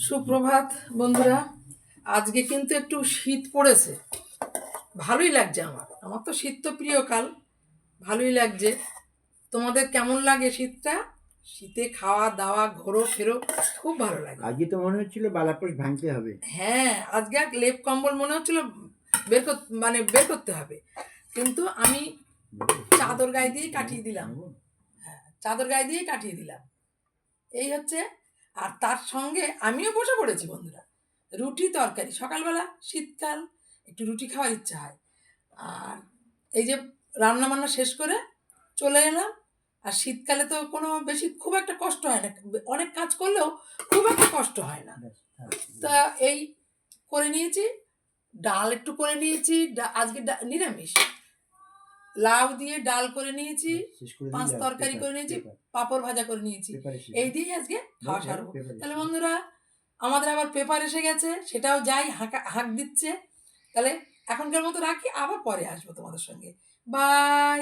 সুপ্রভাত বন্ধুরা। আজকে কিন্তু একটু শীত পড়েছে, ভালোই লাগছে। আমার তো শীত তো প্রিয় কাল, ভালোই লাগছে। তোমাদের কেমন লাগে শীতটা? শীতে খাওয়া দাওয়া ঘোরো ফেরো খুব ভালো লাগে। আজকে তো মনে হচ্ছিল বালাপোষ ভাঙতে হবে। হ্যাঁ, আজকে আর লেপ কম্বল মনে হচ্ছিল বের করতে হবে, কিন্তু আমি চাদর গায়ে দিয়ে কাটিয়ে দিলাম। হ্যাঁ, চাদর গায়ে দিয়ে কাটিয়ে দিলাম, এই হচ্ছে। আর তার সঙ্গে আমিও বসে পড়েছি বন্ধুরা, রুটি তরকারি। সকালবেলা শীতকাল, একটু রুটি খাওয়ার ইচ্ছা হয়। আর এই যে রান্না বান্না শেষ করে চলে এলাম। আর শীতকালে তো কোনো বেশি খুব একটা কষ্ট হয় না, অনেক কাজ করলেও খুব একটা কষ্ট হয় না। তা এই করে নিয়েছি, ডাল একটু করে নিয়েছি। আজকে নিরামিষ, লাউ দিয়ে ডাল করে নিয়েছি, পাঁচ তরকারি করে নিয়েছি, পাঁপড় ভাজা করে নিয়েছি। এই দিয়েই আজকে খাওয়া সারবো। তাহলে বন্ধুরা, আমাদের আবার পেপার এসে গেছে, সেটাও যাই হাঁক দিচ্ছে। তাহলে এখনকার মতো রাখি, আবার পরে আসবো তোমাদের সঙ্গে। বাই।